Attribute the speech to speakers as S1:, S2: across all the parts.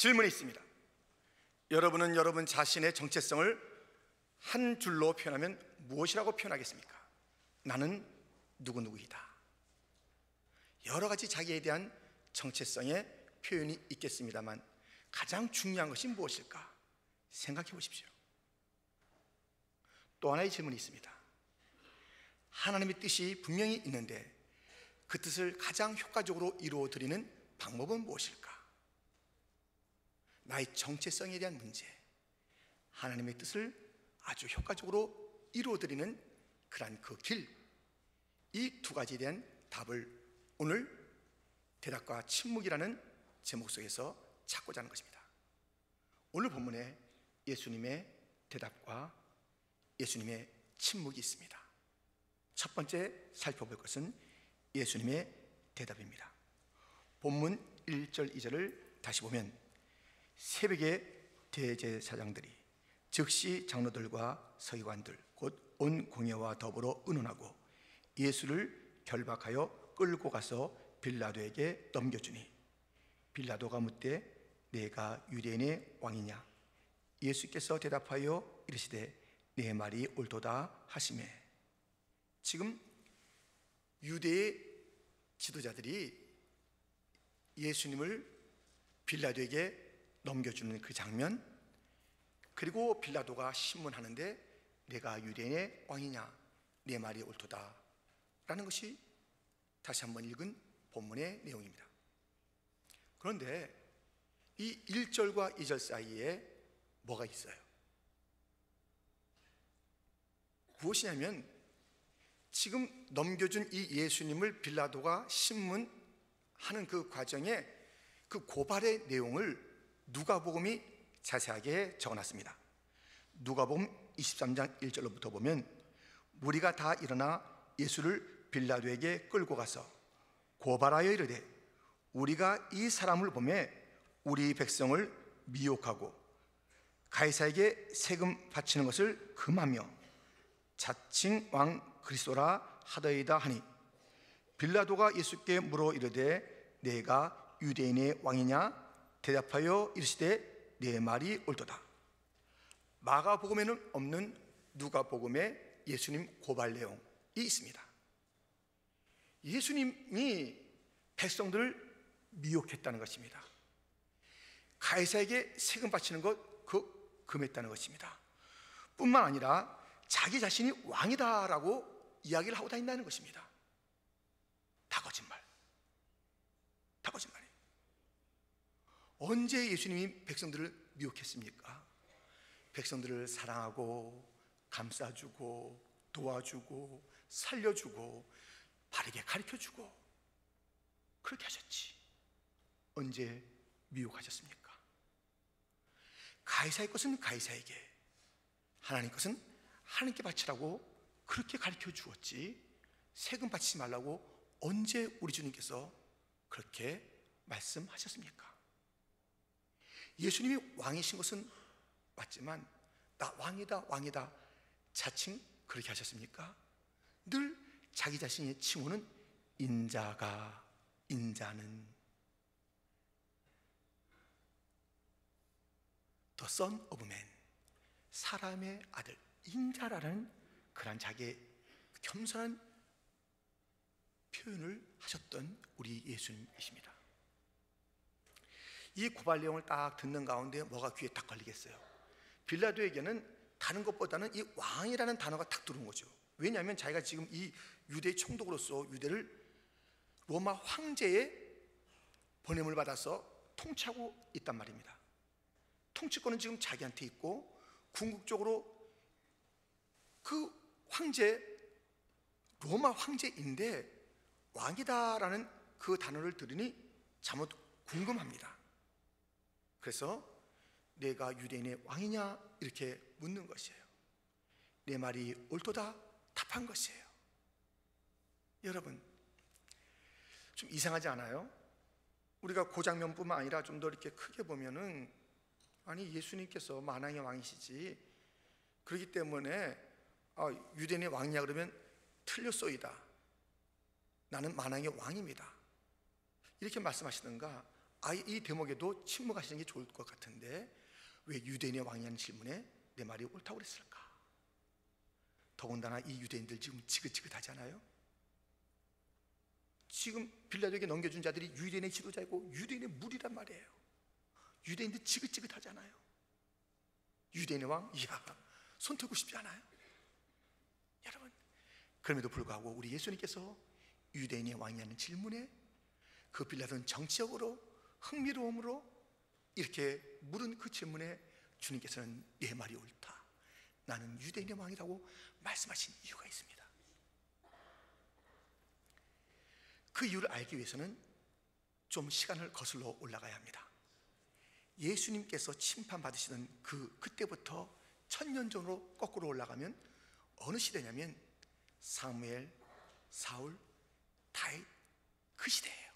S1: 질문이 있습니다. 여러분은 여러분 자신의 정체성을 한 줄로 표현하면 무엇이라고 표현하겠습니까? 나는 누구누구이다. 여러 가지 자기에 대한 정체성의 표현이 있겠습니다만 가장 중요한 것이 무엇일까? 생각해 보십시오. 또 하나의 질문이 있습니다. 하나님의 뜻이 분명히 있는데 그 뜻을 가장 효과적으로 이루어드리는 방법은 무엇일까? 나의 정체성에 대한 문제, 하나님의 뜻을 아주 효과적으로 이루어드리는 그러한 그 길, 이 두 가지에 대한 답을 오늘 대답과 침묵이라는 제목 속에서 찾고자 하는 것입니다. 오늘 본문에 예수님의 대답과 예수님의 침묵이 있습니다. 첫 번째 살펴볼 것은 예수님의 대답입니다. 본문 1절 2절을 다시 보면 새벽에 대제사장들이 즉시 장로들과 서기관들 곧 온 공회와 더불어 의논하고 예수를 결박하여 끌고 가서 빌라도에게 넘겨주니 빌라도가 묻되 내가 유대인의 왕이냐? 예수께서 대답하여 이르시되 내 말이 옳도다 하시매. 지금 유대의 지도자들이 예수님을 빌라도에게 넘겨주는 그 장면, 그리고 빌라도가 신문하는데 내가 유대인의 왕이냐? 내 말이 옳도다 라는 것이 다시 한번 읽은 본문의 내용입니다. 그런데 이 1절과 2절 사이에 뭐가 있어요? 무엇이냐면 지금 넘겨준 이 예수님을 빌라도가 신문하는 그 과정에 그 고발의 내용을 누가복음이 자세하게 적어놨습니다. 누가복음 23장 1절로부터 보면 무리가 다 일어나 예수를 빌라도에게 끌고 가서 고발하여 이르되 우리가 이 사람을 보매 우리 백성을 미혹하고 가이사에게 세금 바치는 것을 금하며 자칭 왕 그리스도라 하더이다 하니 빌라도가 예수께 물어 이르되 내가 유대인의 왕이냐? 대답하여 이르시되 내 말이 옳도다. 마가복음에는 없는 누가복음에 예수님 고발 내용이 있습니다. 예수님이 백성들을 미혹했다는 것입니다. 가이사에게 세금 바치는 것, 그 금했다는 것입니다. 뿐만 아니라 자기 자신이 왕이다라고 이야기를 하고 다닌다는 것입니다. 다 거짓말. 다 거짓말이에요. 언제 예수님이 백성들을 미혹했습니까? 백성들을 사랑하고 감싸주고 도와주고 살려주고 바르게 가르쳐주고 그렇게 하셨지. 언제 미혹하셨습니까? 가이사의 것은 가이사에게, 하나님 것은 하나님께 바치라고 그렇게 가르쳐 주었지, 세금 바치지 말라고 언제 우리 주님께서 그렇게 말씀하셨습니까? 예수님이 왕이신 것은 맞지만 나 왕이다 왕이다 자칭 그렇게 하셨습니까? 늘 자기 자신의 칭호는 인자가, 인자는, The Son of Man, 사람의 아들, 인자라는 그런 자기의 겸손한 표현을 하셨던 우리 예수님이십니다. 이 고발 내용을 딱 듣는 가운데 뭐가 귀에 딱 걸리겠어요? 빌라도에게는 다른 것보다는 이 왕이라는 단어가 딱 들어온 거죠. 왜냐하면 자기가 지금 이 유대의 총독으로서 유대를 로마 황제의 번임을 받아서 통치하고 있단 말입니다. 통치권은 지금 자기한테 있고 궁극적으로 그 황제, 로마 황제인데 왕이다라는 그 단어를 들으니 잘못 궁금합니다. 그래서 내가 유대인의 왕이냐 이렇게 묻는 것이에요. 내 말이 옳도다 답한 것이에요. 여러분 좀 이상하지 않아요? 우리가 그 장면뿐만 아니라 좀 더 이렇게 크게 보면은 아니 예수님께서 만왕의 왕이시지, 그렇기 때문에 유대인의 왕이냐 그러면 틀렸소이다, 나는 만왕의 왕입니다 이렇게 말씀하시던가 아예 이 대목에도 침묵하시는 게 좋을 것 같은데 왜 유대인의 왕이라는 질문에 내 말이 옳다고 그랬을까? 더군다나 이 유대인들 지금 지긋지긋하잖아요. 지금 빌라도에게 넘겨준 자들이 유대인의 지도자이고 유대인의 무리란 말이에요. 유대인들 지긋지긋하잖아요. 유대인의 왕, 이야, 손 털고 싶지 않아요? 여러분, 그럼에도 불구하고 우리 예수님께서 유대인의 왕이라는 질문에 그 빌라도는 정치적으로 흥미로움으로 이렇게 물은 그 질문에 주님께서는 내 말이 옳다, 나는 유대인의 왕이라고 말씀하신 이유가 있습니다. 그 이유를 알기 위해서는 좀 시간을 거슬러 올라가야 합니다. 예수님께서 심판받으시던 그때부터 1000년 전으로 거꾸로 올라가면 어느 시대냐면 사무엘, 사울, 다윗, 그 시대예요.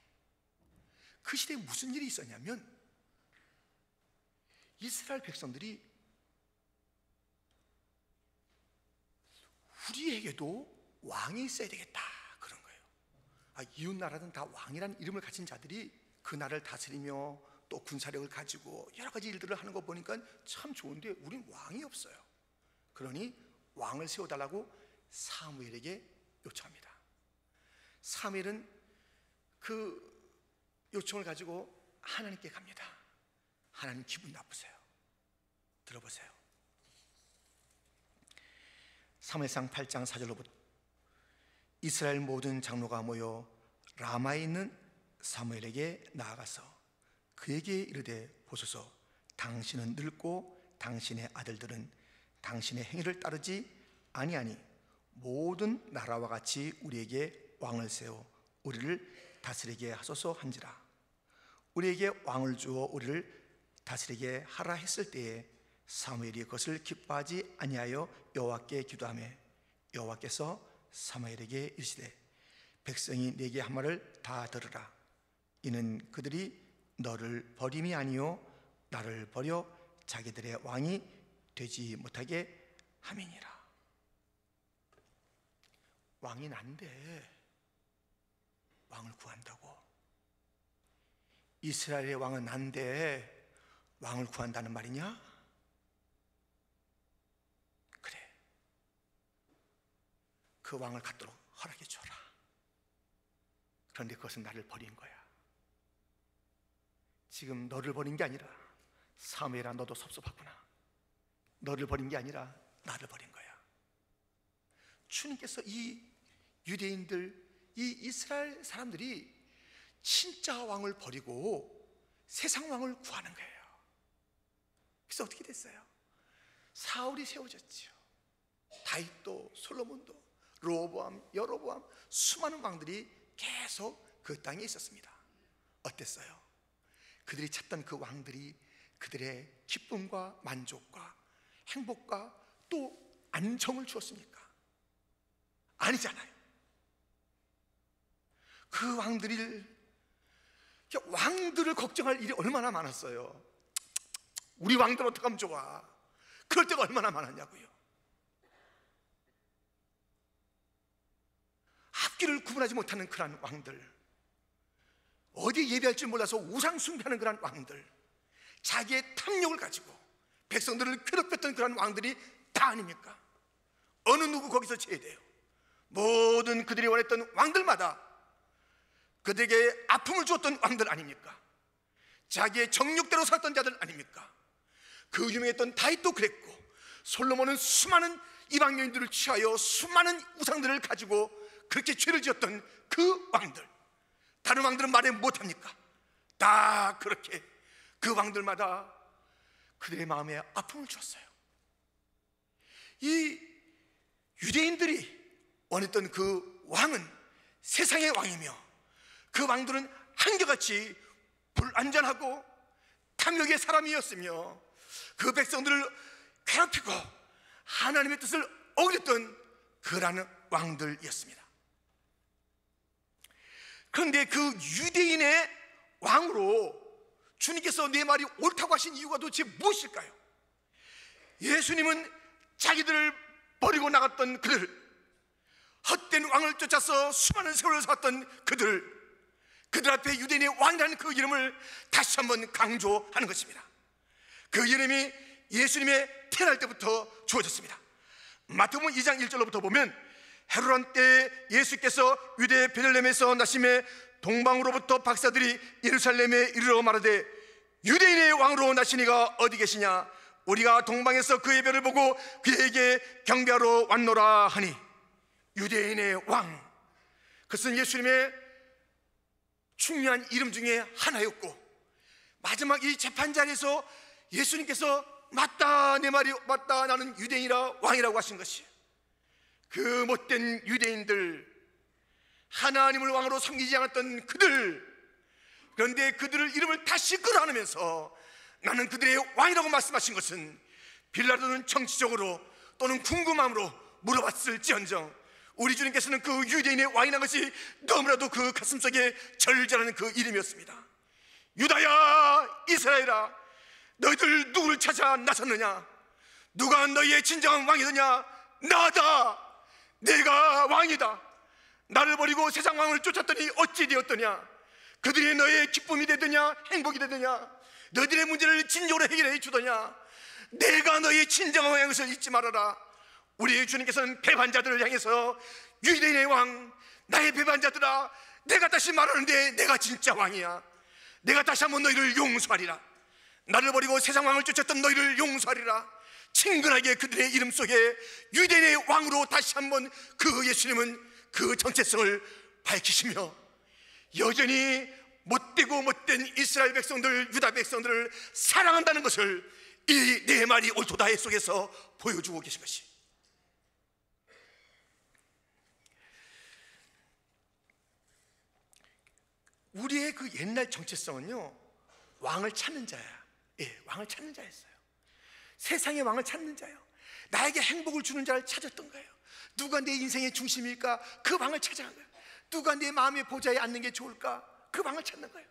S1: 그 시대에 무슨 일이 있었냐면 이스라엘 백성들이 우리에게도 왕이 있어야 되겠다 그런 거예요. 이웃 나라는 다 왕이라는 이름을 가진 자들이 그 나라를 다스리며 또 군사력을 가지고 여러 가지 일들을 하는 거 보니까 참 좋은데 우린 왕이 없어요. 그러니 왕을 세워달라고 사무엘에게 요청합니다. 사무엘은 그 요청을 가지고 하나님께 갑니다. 하나님 기분 나쁘세요. 들어보세요. 사무엘상 8장 4절로부터 이스라엘 모든 장로가 모여 라마에 있는 사무엘에게 나아가서 그에게 이르되 보소서, 당신은 늙고 당신의 아들들은 당신의 행위를 따르지 아니하니 모든 나라와 같이 우리에게 왕을 세워 우리를 다스리게 하소서 한지라. 우리에게 왕을 주어 우리를 다스리게 하라 했을 때에 사무엘이 그것을 기뻐하지 아니하여 여호와께 기도하며 여호와께서 사무엘에게 이르시되 백성이 네게 한 말을 다 들으라. 이는 그들이 너를 버림이 아니요 나를 버려 자기들의 왕이 되지 못하게 함이니라. 왕이 난데 왕을 구한다고? 이스라엘의 왕은 난데 왕을 구한다는 말이냐? 그래, 그 왕을 갖도록 허락해 줘라. 그런데 그것은 나를 버린 거야. 지금 너를 버린 게 아니라 사무엘아, 너도 섭섭하구나. 너를 버린 게 아니라 나를 버린 거야. 주님께서 이 유대인들, 이 이스라엘 사람들이 진짜 왕을 버리고 세상 왕을 구하는 거예요. 그래서 어떻게 됐어요? 사울이 세워졌죠. 다윗도, 솔로몬도, 르호보암, 여로보암, 수많은 왕들이 계속 그 땅에 있었습니다. 어땠어요? 그들이 찾던 그 왕들이 그들의 기쁨과 만족과 행복과 또 안정을 주었습니까? 아니잖아요. 그 왕들을 걱정할 일이 얼마나 많았어요. 우리 왕들 어떻게 하면 좋아? 그럴 때가 얼마나 많았냐고요. 앞길을 구분하지 못하는 그런 왕들, 어디에 예배할 줄 몰라서 우상 숭배하는 그런 왕들, 자기의 탐욕을 가지고 백성들을 괴롭혔던 그런 왕들이 다 아닙니까? 어느 누구 거기서 제외돼요. 모든 그들이 원했던 왕들마다 그들에게 아픔을 주었던 왕들 아닙니까? 자기의 정욕대로 살던 자들 아닙니까? 그 유명했던 다윗도 그랬고, 솔로몬은 수많은 이방 여인들을 취하여 수많은 우상들을 가지고 그렇게 죄를 지었던 그 왕들, 다른 왕들은 말해 못합니까? 다 그렇게 그 왕들마다 그들의 마음에 아픔을 주었어요. 이 유대인들이 원했던 그 왕은 세상의 왕이며 그 왕들은 한결같이 불안전하고 탐욕의 사람이었으며 그 백성들을 괴롭히고 하나님의 뜻을 어겼던 그라는 왕들이었습니다. 그런데 그 유대인의 왕으로 주님께서 내 말이 옳다고 하신 이유가 도대체 무엇일까요? 예수님은 자기들을 버리고 나갔던 그들, 헛된 왕을 쫓아서 수많은 세월을 살았던 그들, 그들 앞에 유대인의 왕이라는 그 이름을 다시 한번 강조하는 것입니다. 그 이름이 예수님의 태어날 때부터 주어졌습니다. 마태복음 2장 1절로부터 보면 헤롯 때 예수께서 유대 베들레헴에서 나심에 동방으로부터 박사들이 예루살렘에 이르러 말하되 유대인의 왕으로 나시니가 어디 계시냐? 우리가 동방에서 그의 별을 보고 그에게 경배하러 왔노라 하니, 유대인의 왕, 그것은 예수님의 중요한 이름 중에 하나였고, 마지막 이 재판 자리에서 예수님께서 맞다, 내 말이 맞다, 나는 유대인이라 왕이라고 하신 것이, 그 못된 유대인들, 하나님을 왕으로 섬기지 않았던 그들, 그런데 그들을 이름을 다시 끌어안으면서 나는 그들의 왕이라고 말씀하신 것은 빌라도는 정치적으로 또는 궁금함으로 물어봤을지언정 우리 주님께서는 그 유대인의 왕이라는 것이 너무나도 그 가슴속에 절절하는 그 이름이었습니다. 유다야, 이스라엘아, 너희들 누구를 찾아 나섰느냐? 누가 너희의 진정한 왕이 되냐? 나다, 내가 왕이다. 나를 버리고 세상 왕을 쫓았더니 어찌 되었더냐? 그들이 너의 기쁨이 되더냐? 행복이 되더냐? 너희들의 문제를 진정으로 해결해 주더냐? 내가 너의 진정한 왕인 것을 잊지 말아라. 우리 주님께서는 배반자들을 향해서 유대인의 왕, 나의 배반자들아, 내가 다시 말하는데 내가 진짜 왕이야. 내가 다시 한번 너희를 용서하리라. 나를 버리고 세상 왕을 쫓았던 너희를 용서하리라. 친근하게 그들의 이름 속에 유대인의 왕으로 다시 한번 그 예수님은 그 정체성을 밝히시며 여전히 못되고 못된 이스라엘 백성들, 유다 백성들을 사랑한다는 것을 이 네 마리 옳도다의 속에서 보여주고 계신 것이, 우리의 그 옛날 정체성은요, 왕을 찾는 자야. 예, 왕을 찾는 자였어요. 세상의 왕을 찾는 자요. 나에게 행복을 주는 자를 찾았던 거예요. 누가 내 인생의 중심일까? 그 왕을 찾아간 거예요. 누가 내 마음의 보좌에 앉는 게 좋을까? 그 왕을 찾는 거예요.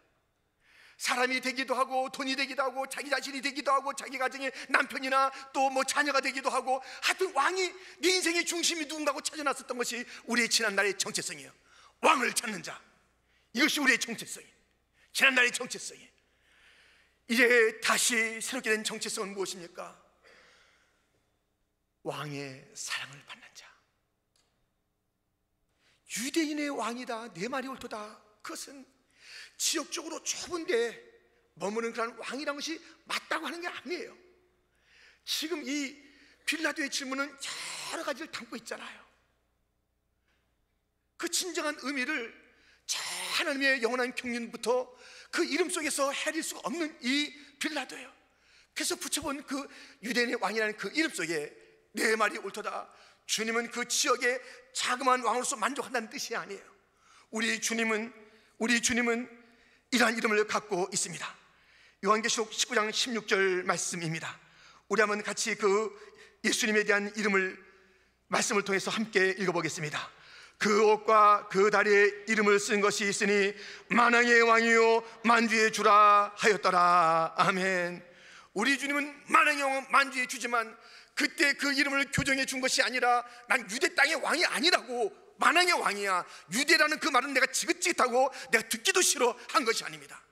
S1: 사람이 되기도 하고 돈이 되기도 하고 자기 자신이 되기도 하고 자기 가정의 남편이나 또 뭐 자녀가 되기도 하고, 하여튼 왕이 내 인생의 중심이 누군가고 찾아놨었던 것이 우리의 지난날의 정체성이에요. 왕을 찾는 자, 이것이 우리의 정체성이에요. 지난날의 정체성이에요. 이제 다시 새롭게 된 정체성은 무엇입니까? 왕의 사랑을 받는 자. 유대인의 왕이다, 내 말이 옳도다. 그것은 지역적으로 좁은데 머무는 그런 왕이라는 것이 맞다고 하는 게 아니에요. 지금 이 빌라도의 질문은 여러 가지를 담고 있잖아요. 그 진정한 의미를 저 하나님의 영원한 경륜부터 그 이름 속에서 헤아릴 수가 없는 이 빌라도예요. 그래서 붙여본 그 유대인의 왕이라는 그 이름 속에 내 말이 옳도다. 주님은 그 지역의 자그마한 왕으로서 만족한다는 뜻이 아니에요. 우리 주님은 이러한 이름을 갖고 있습니다. 요한계시록 19장 16절 말씀입니다. 우리 한번 같이 그 예수님에 대한 말씀을 통해서 함께 읽어보겠습니다. 그 옷과 그 다리에 이름을 쓴 것이 있으니 만왕의 왕이요 만주의 주라 하였더라. 아멘. 우리 주님은 만왕의 왕, 만주의 주지만 그때 그 이름을 교정해 준 것이 아니라 난 유대 땅의 왕이 아니라고, 만왕의 왕이야, 유대라는 그 말은 내가 지긋지긋하고 내가 듣기도 싫어 한 것이 아닙니다.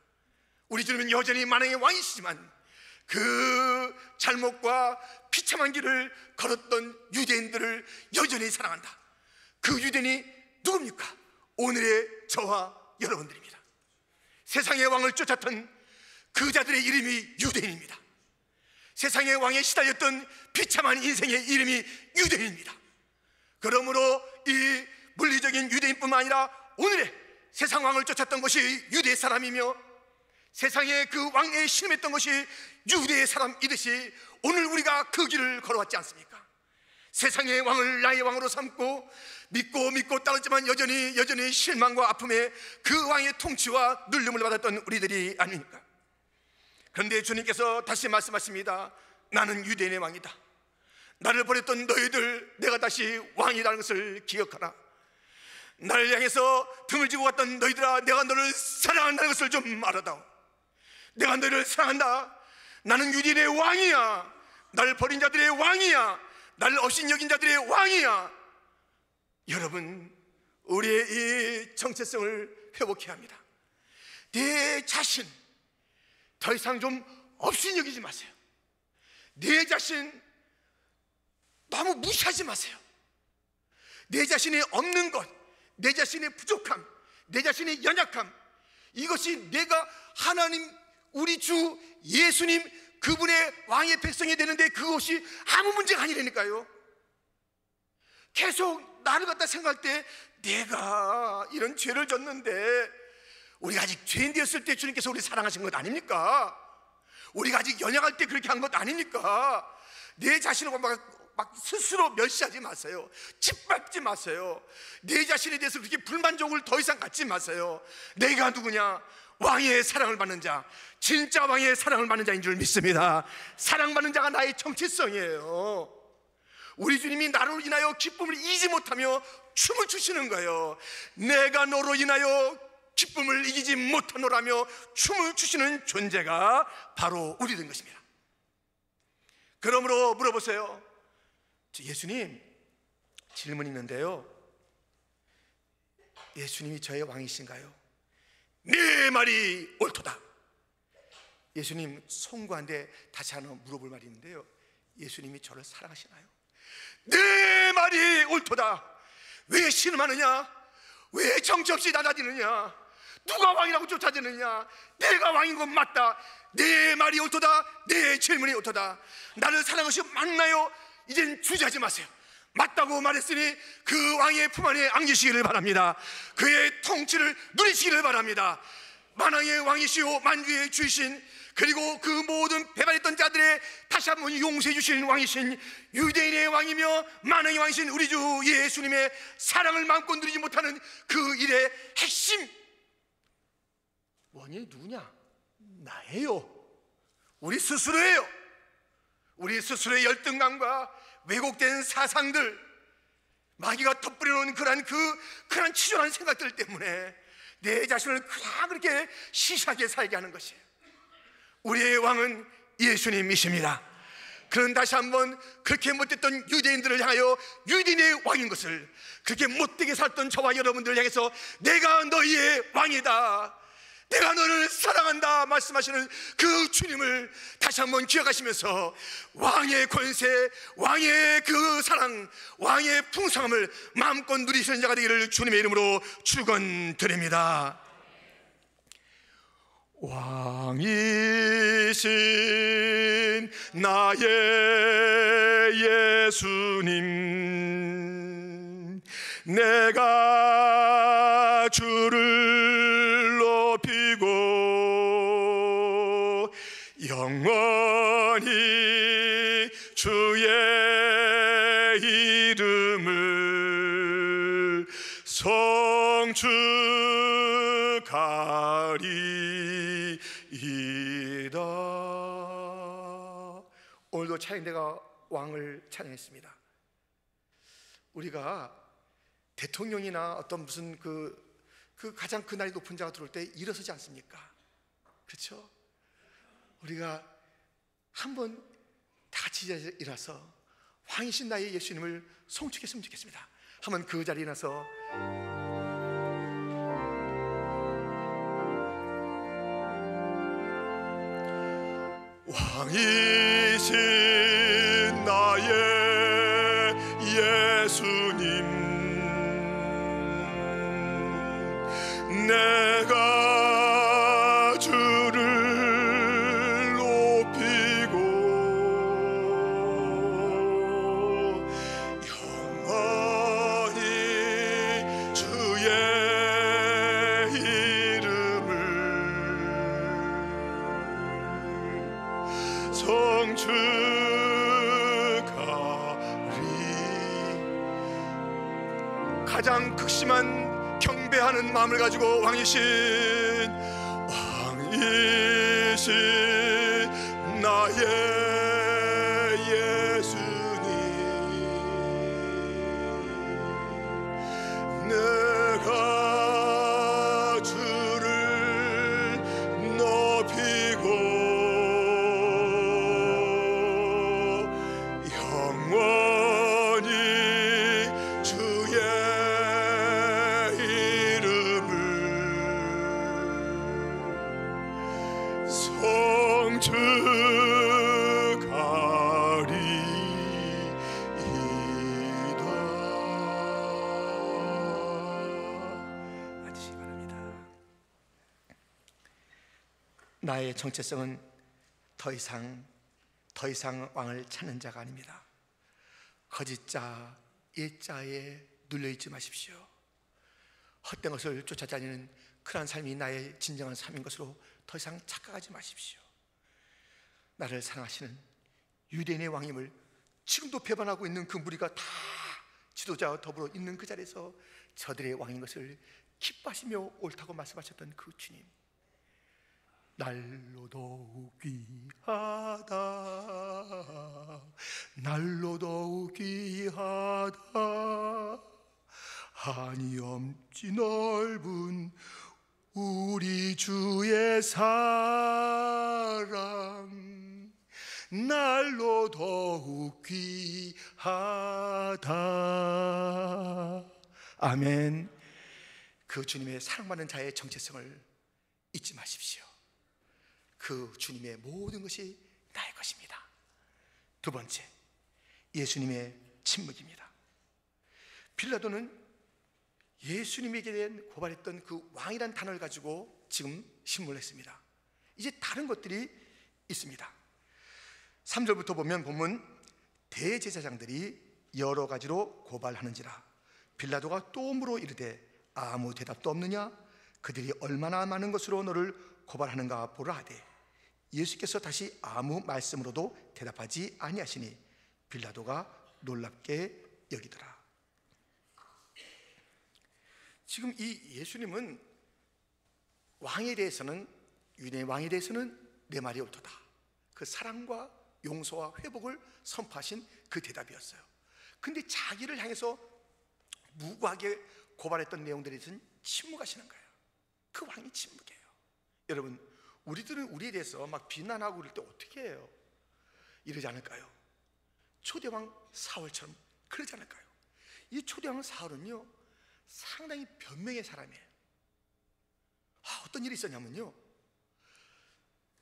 S1: 우리 주님은 여전히 만왕의 왕이시지만 그 잘못과 비참한 길을 걸었던 유대인들을 여전히 사랑한다. 그 유대인이 누굽니까? 오늘의 저와 여러분들입니다. 세상의 왕을 쫓았던 그 자들의 이름이 유대인입니다. 세상의 왕에 시달렸던 비참한 인생의 이름이 유대인입니다. 그러므로 이 물리적인 유대인뿐만 아니라 오늘의 세상 왕을 쫓았던 것이 유대 사람이며 세상의 그 왕에 신음했던 것이 유대의 사람이듯이 오늘 우리가 그 길을 걸어왔지 않습니까? 세상의 왕을 나의 왕으로 삼고 믿고 따랐지만 여전히 실망과 아픔에 그 왕의 통치와 눌림을 받았던 우리들이 아닙니까? 그런데 주님께서 다시 말씀하십니다. 나는 유대인의 왕이다. 나를 버렸던 너희들, 내가 다시 왕이라는 것을 기억하라. 나를 향해서 등을 지고 갔던 너희들아, 내가 너를 사랑한다는 것을 좀 알아다오. 내가 너희를 사랑한다. 나는 유대인의 왕이야. 나를 버린 자들의 왕이야. 나를 업신여긴 자들의 왕이야. 여러분, 우리의 이 정체성을 회복해야 합니다. 내 자신 더 이상 좀 없이 여기지 마세요. 내 자신 너무 무시하지 마세요. 내 자신의 없는 것, 내 자신의 부족함, 내 자신의 연약함, 이것이 내가 하나님 우리 주 예수님 그분의 왕의 백성이 되는데 그것이 아무 문제가 아니라니까요. 계속 나를 갖다 생각할 때 내가 이런 죄를 졌는데, 우리가 아직 죄인 되었을 때 주님께서 우리 사랑하신 것 아닙니까? 우리가 아직 연약할 때 그렇게 한 것 아닙니까? 내 자신을 막 스스로 멸시하지 마세요. 짓밟지 마세요. 내 자신에 대해서 그렇게 불만족을 더 이상 갖지 마세요. 내가 누구냐? 왕의 사랑을 받는 자, 진짜 왕의 사랑을 받는 자인 줄 믿습니다. 사랑받는 자가 나의 정체성이에요. 우리 주님이 나로 인하여 기쁨을 이기지 못하며 춤을 추시는 거예요. 내가 너로 인하여 기쁨을 이기지 못하노라며 춤을 추시는 존재가 바로 우리 된 것입니다. 그러므로 물어보세요. 예수님, 질문이 있는데요, 예수님이 저의 왕이신가요? 네 말이 옳도다. 예수님 송구한데 다시 하나 물어볼 말이 있는데요, 예수님이 저를 사랑하시나요? 네 말이 옳도다. 왜 신음하느냐? 왜 정처없이 낮아지느냐? 누가 왕이라고 쫓아지느냐? 내가 왕인 건 맞다. 내 말이 옳도다. 내 질문이 옳도다. 나를 사랑하시 맞나요? 이젠 주저하지 마세요. 맞다고 말했으니 그 왕의 품 안에 안기시기를 바랍니다. 그의 통치를 누리시기를 바랍니다. 만왕의 왕이시오 만주의 주이신, 그리고 그 모든 배반했던 자들의 다시 한번 용서해 주신 왕이신, 유대인의 왕이며 만왕의 왕이신 우리 주 예수님의 사랑을 마음껏 누리지 못하는 그 일의 핵심 원인이 누구냐? 나예요. 우리 스스로예요. 우리 스스로의 열등감과 왜곡된 사상들, 마귀가 덧뿌려놓은 그런 치졸한 생각들 때문에 내 자신을 그냥 그렇게 시시하게 살게 하는 것이에요. 우리의 왕은 예수님이십니다. 그는 다시 한번 그렇게 못됐던 유대인들을 향하여 유대인의 왕인 것을, 그렇게 못되게 살던 저와 여러분들을 향해서 내가 너희의 왕이다, 내가 너를 사랑한다 말씀하시는 그 주님을 다시 한번 기억하시면서 왕의 권세, 왕의 그 사랑, 왕의 풍성함을 마음껏 누리시는 자가 되기를 주님의 이름으로 축원드립니다. 왕이신 나의 예수님, 내가 주를 높이고 영원히 주의 이름을 성축하리이다. 오늘도 찬양대가 왕을 찬양했습니다. 우리가 대통령이나 어떤 무슨 그 가장 그날이 높은 자가 들어올 때 일어서지 않습니까? 그렇죠? 우리가 한번 다 같이 일어서 왕이신 나의 예수님을 송축했으면 좋겠습니다. 한번 그 자리에 일어나서 왕이신 나의 예수님, 내가 주를 높이고 영원히 주의 이름을 성축하리. 가장 극심한 경배하는 마음을 가지고 왕이신 나의 예수님, 내가 주를 높이고 영원히 주의 나의 정체성은 더 이상 왕을 찾는 자가 아닙니다. 거짓자, 옛자에 눌려있지 마십시오. 헛된 것을 쫓아다니는 그러한 삶이 나의 진정한 삶인 것으로 더 이상 착각하지 마십시오. 나를 사랑하시는 유대인의 왕임을 지금도 배반하고 있는 그 무리가 다 지도자와 더불어 있는 그 자리에서 저들의 왕인 것을 기뻐하시며 옳다고 말씀하셨던 그 주님, 날로 더욱 귀하다, 날로 더욱 귀하다, 한이 엄지 넓은 우리 주의 사랑, 날로 더욱 귀하다. 아멘. 그 주님의 사랑받는 자의 정체성을 잊지 마십시오. 그 주님의 모든 것이 나의 것입니다. 두 번째, 예수님의 침묵입니다. 빌라도는 예수님에게 대한 고발했던 그 왕이란 단어를 가지고 지금 신문을 했습니다. 이제 다른 것들이 있습니다. 3절부터 보면 본문, 대제사장들이 여러 가지로 고발하는지라 빌라도가 또 물어 이르되 아무 대답도 없느냐? 그들이 얼마나 많은 것으로 너를 고발하는가 보라 하되 예수께서 다시 아무 말씀으로도 대답하지 아니하시니 빌라도가 놀랍게 여기더라. 지금 이 예수님은 왕에 대해서는, 유대의 왕에 대해서는 내 말이 옳도다, 그 사랑과 용서와 회복을 선포하신 그 대답이었어요. 근데 자기를 향해서 무고하게 고발했던 내용들에 대해서는 침묵하시는 거예요. 그 왕이 침묵해요. 여러분, 우리들은 우리에 대해서 막 비난하고 그럴 때 어떻게 해요? 이러지 않을까요? 초대왕 사울처럼 그러지 않을까요? 이 초대왕 사울은요 상당히 변명의 사람이에요. 어떤 일이 있었냐면요,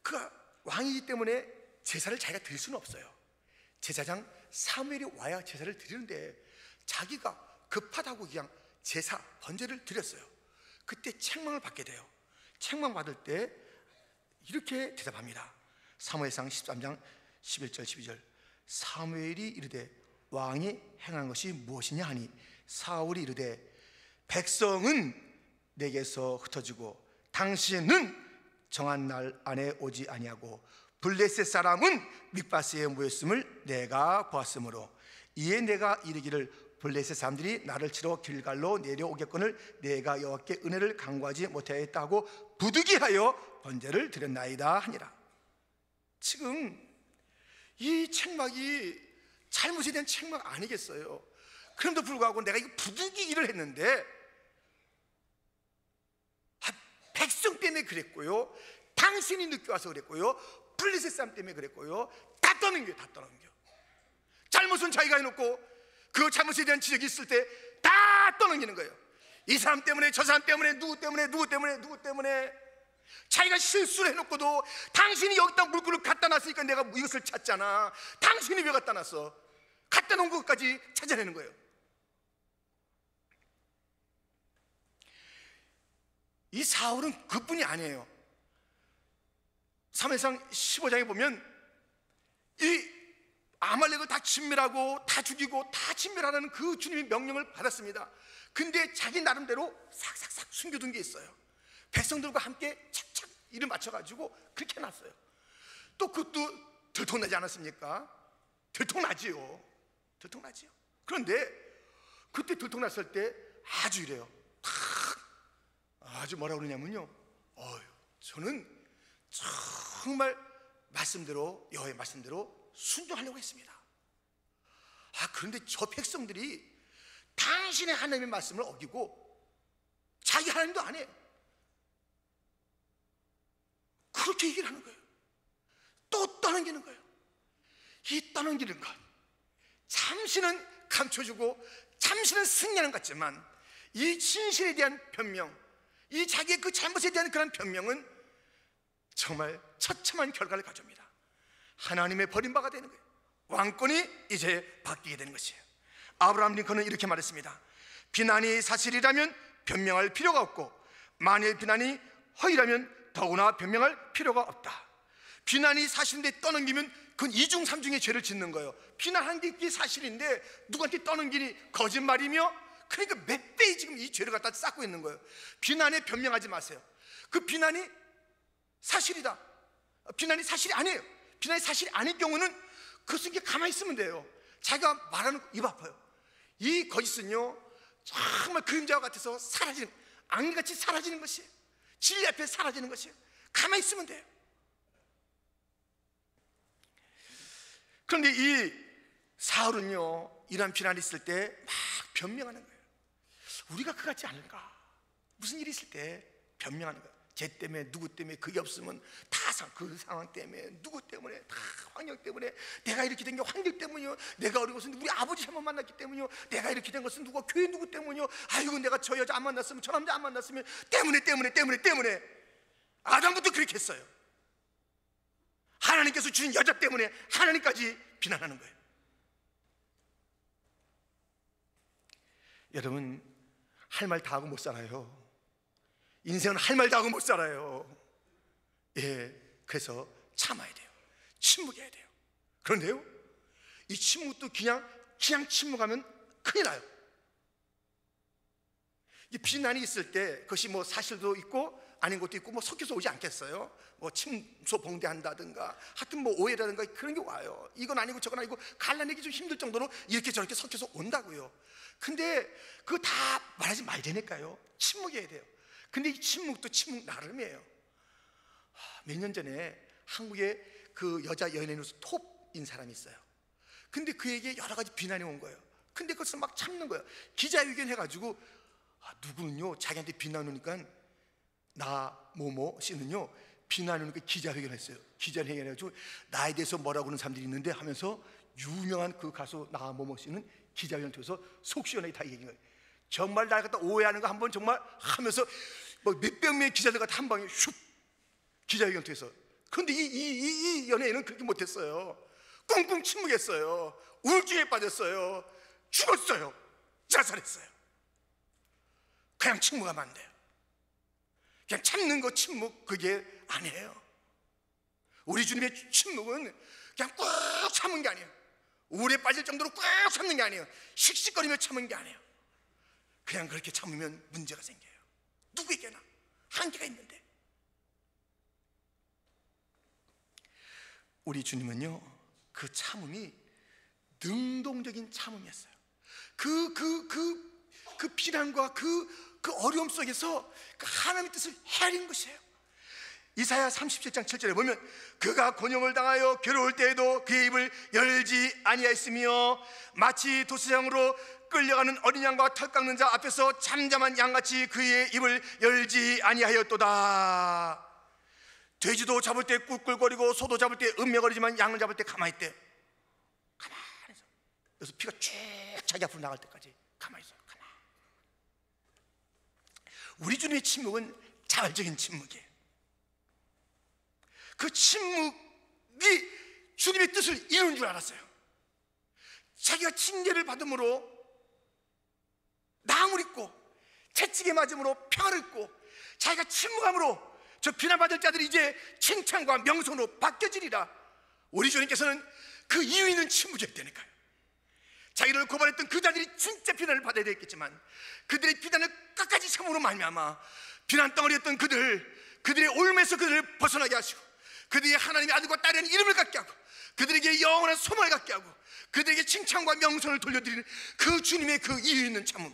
S1: 그 왕이기 때문에 제사를 자기가 드릴 수는 없어요. 제사장 사무엘이 와야 제사를 드리는데 자기가 급하다고 그냥 제사 번제를 드렸어요. 그때 책망을 받게 돼요. 책망 받을 때 이렇게 대답합니다. 사무엘상 13장 11절 12절 사무엘이 이르되 왕이 행한 것이 무엇이냐 하니 사울이 이르되 백성은 내게서 흩어지고 당신은 정한 날 안에 오지 아니하고 블레셋 사람은 믹바스에 모였음을 내가 보았으므로 이에 내가 이르기를 블레셋 사람들이 나를 치러 길갈로 내려오겠거늘 내가 여호와께 은혜를 간구하지 못하였다고 부득이하여 번제를 드렸나이다 하니라. 지금 이 책망이 잘못에 대한 책망 아니겠어요? 그럼에도 불구하고 내가 이거 부득이를 했는데 백성 때문에 그랬고요, 당신이 늦게 와서 그랬고요, 블레셋 사람 때문에 그랬고요, 다 떠넘겨. 잘못은 자기가 해놓고 그 잘못에 대한 지적이 있을 때 다 떠넘기는 거예요. 이 사람 때문에, 저 사람 때문에, 누구 때문에 자기가 실수를 해놓고도 당신이 여기다 물건을 갖다 놨으니까 내가 이것을 찾잖아. 당신이 왜 갖다 놨어? 갖다 놓은 것까지 찾아내는 거예요. 이 사울은 그뿐이 아니에요. 사무엘상 15장에 보면 이 아말렉을 다 진멸하고 다 죽이고 다 진멸하라는 그 주님의 명령을 받았습니다. 근데 자기 나름대로 싹싹싹 숨겨둔 게 있어요. 백성들과 함께 착착 일을 맞춰가지고 그렇게 해놨어요. 또 그것도 들통나지 않았습니까? 들통나지요. 그런데 그때 들통났을 때 아주 이래요. 아주 뭐라 그러냐면요, 저는 정말 말씀대로, 여호와의 말씀대로 순종하려고 했습니다. 그런데 저 백성들이 당신의 하나님의 말씀을 어기고 자기 하나님도 안 해요. 그렇게 얘기를 하는 거예요. 또 떠넘기는 거예요. 이 떠넘기는 것, 잠시는 감춰주고 잠시는 승리하는 것 같지만 이 진실에 대한 변명, 이 자기의 그 잘못에 대한 그런 변명은 정말 처참한 결과를 가져옵니다. 하나님의 버림바가 되는 거예요. 왕권이 이제 바뀌게 되는 것이에요. 아브라함 링컨은 이렇게 말했습니다. 비난이 사실이라면 변명할 필요가 없고 만일 비난이 허위라면 더구나 변명할 필요가 없다. 비난이 사실인데 떠넘기면 그건 이중 삼중의 죄를 짓는 거예요. 비난한 게 이게 사실인데 누구한테 떠넘기니 거짓말이며, 그러니까 몇 배의 지금 이 죄를 갖다 쌓고 있는 거예요. 비난에 변명하지 마세요. 그 비난이 사실이다, 비난이 사실이 아니에요. 비난이 사실이 아닐 경우는 그것은 이렇게 가만히 있으면 돼요. 자기가 말하는 거 입 아파요. 이 거짓은요 정말 그림자와 같아서 사라지는, 악같이 사라지는 것이에요. 진리 앞에 사라지는 것이에요. 가만히 있으면 돼요. 그런데 이 사울은요 이런 비난이 있을 때 막 변명하는 거예요. 우리가 그같지 않을까? 무슨 일이 있을 때 변명하는 거예요. 쟤 때문에, 누구 때문에, 그게 없으면 다 그 상황 때문에, 누구 때문에, 다 환경 때문에, 내가 이렇게 된 게 환경 때문이요, 내가 어린 것은 우리 아버지 잘못 만났기 때문이요, 내가 이렇게 된 것은 누가 교회 누구 때문이요, 아이고 내가 저 여자 안 만났으면, 저 남자 안 만났으면, 때문에 아담부터 그렇게 했어요. 하나님께서 주신 여자 때문에 하나님까지 비난하는 거예요. 여러분, 할 말 다 하고 못 살아요. 인생은 할 말 다 하고 못 살아요. 예, 그래서 참아야 돼요. 침묵해야 돼요. 그런데요, 이 침묵도 그냥 침묵하면 큰일 나요. 이 비난이 있을 때 그것이 뭐 사실도 있고 아닌 것도 있고 뭐 섞여서 오지 않겠어요? 뭐 침소봉대한다든가 하여튼 뭐 오해라든가 그런 게 와요. 이건 아니고 저건 아니고 갈라내기 좀 힘들 정도로 이렇게 저렇게 섞여서 온다고요. 근데 그거 다 말하지 말자니까요. 침묵해야 돼요. 근데 이 침묵도 침묵 나름이에요. 몇 년 전에 한국에 그 여자 연예인으로서 톱인 사람이 있어요. 근데 그에게 여러 가지 비난이 온 거예요. 근데 그것을 막 참는 거예요. 기자회견 해가지고 누구는요 자기한테 비난 오니까 나 뭐뭐 씨는요 비난 오니까 기자회견 했어요. 기자회견 해가지고 나에 대해서 뭐라고 하는 사람들이 있는데 하면서 유명한 그 가수 나 뭐뭐 씨는 기자회견 통해서 속 시원하게 다 얘기한 거예요. 정말 날 갖다 오해하는 거 한번 정말 하면서 뭐 몇백 명의 기자들 갖다 한 방에 슉 기자회견 통해서. 그런데 이 연예인은 그렇게 못했어요. 꽁꽁 침묵했어요. 우울증에 빠졌어요. 죽었어요. 자살했어요. 그냥 침묵하면 안 돼요. 그냥 참는 거 침묵 그게 아니에요. 우리 주님의 침묵은 그냥 꾹 참은 게 아니에요. 우울에 빠질 정도로 꾹 참는 게 아니에요. 씩씩거리며 참은 게 아니에요. 그냥 그렇게 참으면 문제가 생겨요. 누구에게나 한계가 있는데. 우리 주님은요 그 참음이 능동적인 참음이었어요. 그 비난과 그 어려움 속에서 그 하나님의 뜻을 헤아린 것이에요. 이사야 37장 7절에 보면 그가 곤욕을 당하여 괴로울 때에도 그의 입을 열지 아니하였으며 마치 도수장으로 끌려가는 어린 양과 털 깎는 자 앞에서 잠잠한 양같이 그의 입을 열지 아니하였도다. 돼지도 잡을 때 꿀꿀거리고 소도 잡을 때 음매거리지만 양을 잡을 때 가만히 있대. 가만히 있어. 그래서 피가 쭉 자기 앞으로 나갈 때까지 가만히 있어. 가만히. 우리 주님의 침묵은 자발적인 침묵이에요. 그 침묵이 주님의 뜻을 이루는 줄 알았어요. 자기가 징계를 받음으로 낭을 입고 채찍에 맞음으로 평화를 입고 자기가 침묵함으로 저 비난받을 자들이 이제 칭찬과 명성으로 바뀌어지리라. 우리 주님께서는 그 이유 있는 침묵이었다니까요. 자기를 고발했던 그 자들이 진짜 비난을 받아야 되겠지만 그들의 비난을 끝까지 참음으로 말미암아 비난 덩어리였던 그들의 올매에서 그들을 벗어나게 하시고 그들이 하나님의 아들과 딸이라는 이름을 갖게 하고 그들에게 영원한 소망을 갖게 하고 그들에게 칭찬과 명성을 돌려드리는 그 주님의 그 이유 있는 참음,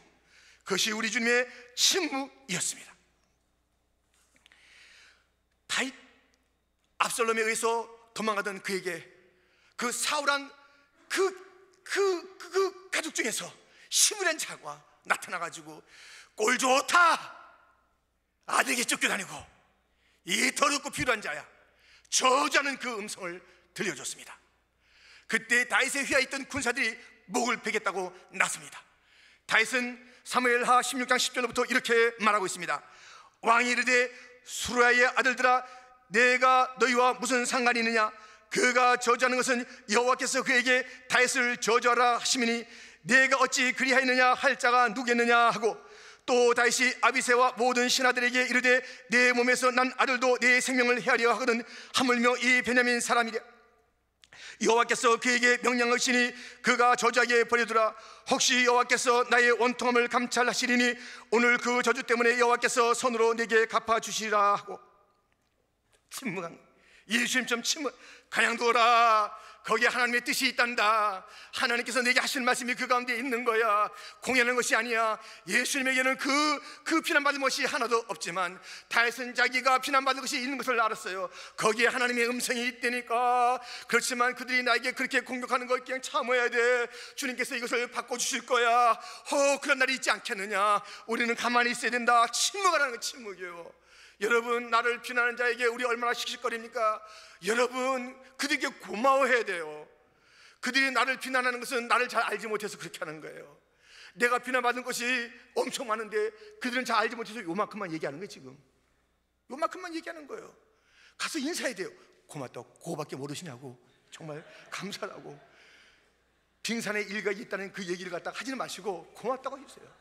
S1: 그것이 우리 주님의 침묵이었습니다. 다윗 압살롬에 의해서 도망가던 그에게 그 사울한 그 가족 중에서 시므란 자가 나타나가지고 꼴 좋다, 아들에게 쫓겨다니고 이 더럽고 비루한 자야, 저주하는 그 음성을 들려줬습니다. 그때 다윗의 휘하에 있던 군사들이 목을 베겠다고 나섭니다. 다윗은 사무엘하 16장 10절부터 이렇게 말하고 있습니다. 왕이 이르되 수르야의 아들들아, 내가 너희와 무슨 상관이 있느냐? 그가 저주하는 것은 여호와께서 그에게 다윗을 저주하라 하시미니 내가 어찌 그리하였느냐 할 자가 누구겠느냐 하고, 또 다윗이 아비새와 모든 신하들에게 이르되 내 몸에서 난 아들도 내 생명을 헤아려 하거든 하물며 이 베냐민 사람이랴. 여호와께서 그에게 명령하시니 그가 저주하게 버리더라. 혹시 여호와께서 나의 원통함을 감찰하시리니 오늘 그 저주 때문에 여호와께서 손으로 내게 갚아주시리라 하고. 침묵한 예수님처럼 침묵. 그냥 두어라. 거기에 하나님의 뜻이 있단다. 하나님께서 내게 하신 말씀이 그 가운데 있는 거야. 공연하는 것이 아니야. 예수님에게는 그 비난받을 것이 하나도 없지만 다윗은 자기가 비난받을 것이 있는 것을 알았어요. 거기에 하나님의 음성이 있다니까. 그렇지만 그들이 나에게 그렇게 공격하는 걸 그냥 참아야 돼. 주님께서 이것을 바꿔주실 거야. 그런 날이 있지 않겠느냐. 우리는 가만히 있어야 된다. 침묵하라는 건 침묵이에요. 여러분, 나를 비난하는 자에게 우리 얼마나 씩씩거립니까? 여러분, 그들에게 고마워해야 돼요. 그들이 나를 비난하는 것은 나를 잘 알지 못해서 그렇게 하는 거예요. 내가 비난받은 것이 엄청 많은데 그들은 잘 알지 못해서 요만큼만 얘기하는 거예요. 지금 요만큼만 얘기하는 거예요. 가서 인사해야 돼요. 고맙다고. 그거밖에 모르시냐고. 정말 감사하다고. 빙산에 일각이 있다는 그 얘기를 갖다가 하지는 마시고 고맙다고 해주세요.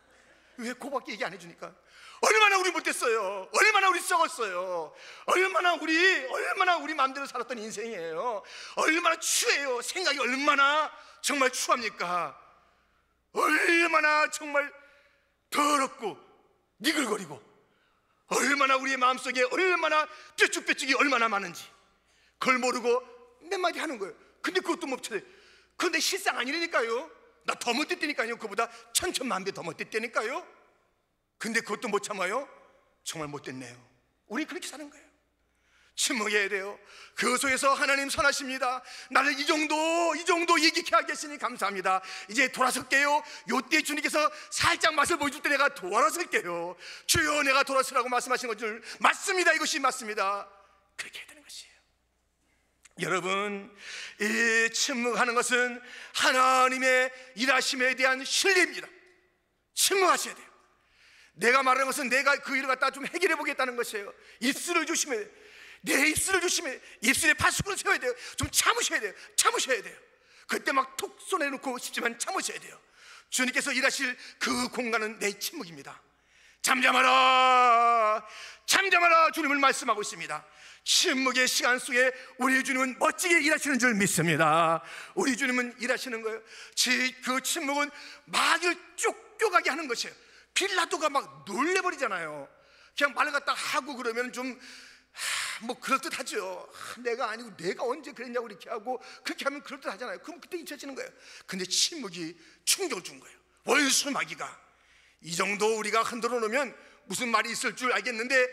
S1: 왜 그거밖에 얘기 안 해주니까? 얼마나 우리 못됐어요. 얼마나 우리 썩었어요. 얼마나 우리 마음대로 살았던 인생이에요. 얼마나 추해요. 생각이 얼마나 정말 추합니까? 얼마나 정말 더럽고 니글거리고, 얼마나 우리의 마음속에 얼마나 뾰족뾰족이 얼마나 많은지 그걸 모르고 몇 마디 하는 거예요. 근데 그것도 못 찾아요. 그런데 실상 아니라니까요. 나 더 못됐다니까요. 그보다 천천만 배 더 못됐다니까요. 근데 그것도 못 참아요? 정말 못됐네요. 우리 그렇게 사는 거예요. 침묵해야 돼요. 그 속에서 하나님 선하십니다. 나를 이 정도 얘기케 하게 하시니 감사합니다. 이제 돌아설게요. 요때 주님께서 살짝 맛을 보여줄 때 내가 돌아설게요. 주여, 내가 돌아서라고 말씀하신 것을 맞습니다. 이것이 맞습니다. 그렇게 해야 되는 것이에요. 여러분, 이 침묵하는 것은 하나님의 일하심에 대한 신뢰입니다. 침묵하셔야 돼요. 내가 말하는 것은 내가 그 일을 갖다 좀 해결해 보겠다는 것이에요. 입술을 조심해야 돼요. 내 입술을 조심해. 입술에 파수꾼을 세워야 돼요. 좀 참으셔야 돼요. 참으셔야 돼요. 그때 막 톡 쏘내놓고 싶지만 참으셔야 돼요. 주님께서 일하실 그 공간은 내 침묵입니다. 잠잠하라, 잠잠하라. 주님을 말씀하고 있습니다. 침묵의 시간 속에 우리 주님은 멋지게 일하시는 줄 믿습니다. 우리 주님은 일하시는 거예요. 그 침묵은 마귀를 쫓겨가게 하는 것이에요. 빌라도가 막 놀래버리잖아요. 그냥 말을 갖다 하고 그러면 좀 뭐 그럴듯하죠. 내가 아니고 내가 언제 그랬냐고 이렇게 하고 그렇게 하면 그럴듯하잖아요. 그럼 그때 잊혀지는 거예요. 근데 침묵이 충격을 준 거예요. 원수 마귀가 이 정도 우리가 흔들어 놓으면 무슨 말이 있을 줄 알겠는데,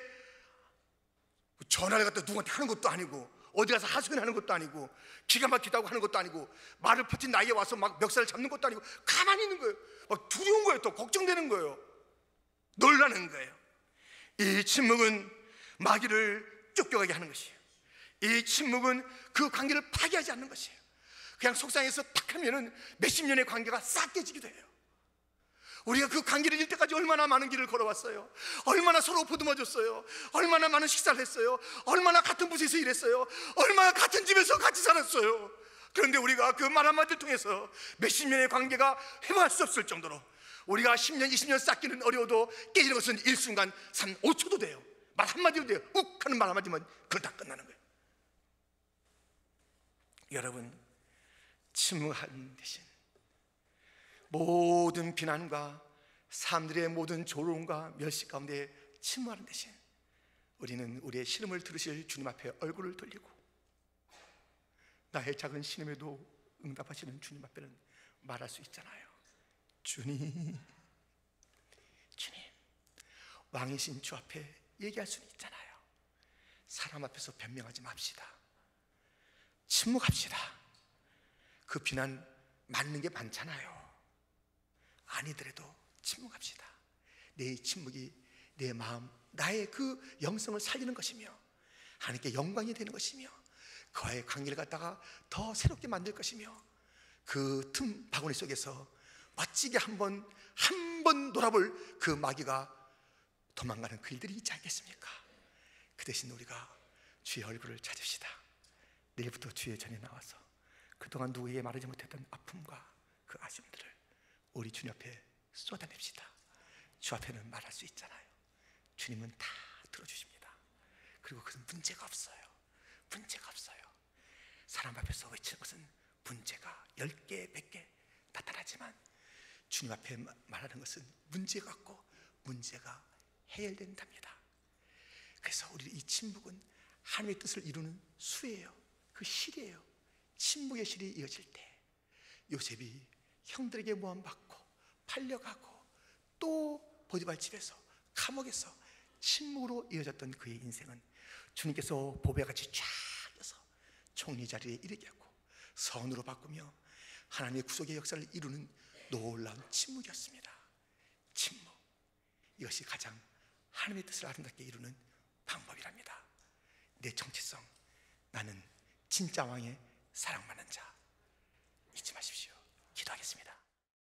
S1: 전화를 갖다 누구한테 하는 것도 아니고 어디 가서 하소연하는 것도 아니고 기가 막히다고 하는 것도 아니고 말을 퍼진 나에게 와서 막 멱살을 잡는 것도 아니고 가만히 있는 거예요. 막 두려운 거예요. 또 걱정되는 거예요. 놀라는 거예요. 이 침묵은 마귀를 쫓겨가게 하는 것이에요. 이 침묵은 그 관계를 파괴하지 않는 것이에요. 그냥 속상해서 탁 하면은 몇십 년의 관계가 싹 깨지기도 해요. 우리가 그 관계를 잃을 때까지 얼마나 많은 길을 걸어왔어요. 얼마나 서로 보듬어줬어요. 얼마나 많은 식사를 했어요. 얼마나 같은 부서에서 일했어요. 얼마나 같은 집에서 같이 살았어요. 그런데 우리가 그 말 한마디를 통해서 몇십 년의 관계가 회복할 수 없을 정도로, 우리가 10년, 20년 쌓기는 어려워도 깨지는 것은 일순간 5초도 돼요. 말 한마디로 돼요. 욱 하는 말 한마디면 그건 다 끝나는 거예요. 여러분, 침묵하는 대신 모든 비난과 사람들의 모든 조롱과 멸시 가운데 침묵하는 대신 우리는 우리의 신음을 들으실 주님 앞에 얼굴을 돌리고, 나의 작은 신음에도 응답하시는 주님 앞에는 말할 수 있잖아요. 주님, 주님, 왕이신 주 앞에 얘기할 수는 있잖아요. 사람 앞에서 변명하지 맙시다. 침묵합시다. 그 비난 맞는 게 많잖아요. 아니더라도 침묵합시다. 내 침묵이 내 마음, 나의 그 영성을 살리는 것이며 하나님께 영광이 되는 것이며 그와의 관계를 갖다가 더 새롭게 만들 것이며 그 틈 바구니 속에서 멋지게 한 번 놀아볼 그 마귀가 도망가는 그 일들이 있지 않겠습니까? 그 대신 우리가 주의 얼굴을 찾읍시다. 내일부터 주의 전에 나와서 그동안 누구에게 말하지 못했던 아픔과 그 아쉬움들을 우리 주님 앞에 쏟아냅시다. 주 앞에는 말할 수 있잖아요. 주님은 다 들어주십니다. 그리고 그것은 문제가 없어요. 문제가 없어요. 사람 앞에서 외치는 것은 문제가 10개, 100개 나타나지만 주님 앞에 말하는 것은 문제가 없고 문제가 해결된답니다. 그래서 우리 이 침묵은 하나님의 뜻을 이루는 수예요. 그 실이에요. 침묵의 실이 이어질 때 요셉이 형들에게 모함받고 팔려가고 또 보디발 집에서 감옥에서 침묵으로 이어졌던 그의 인생은 주님께서 보배같이 쫙 이어서 총리 자리에 이르게 하고 선으로 바꾸며 하나님의 구속의 역사를 이루는 놀라운 침묵이었습니다. 침묵, 이것이 가장 하나님의 뜻을 아름답게 이루는 방법이랍니다. 내 정체성, 나는 진짜 왕의 사랑받는 자,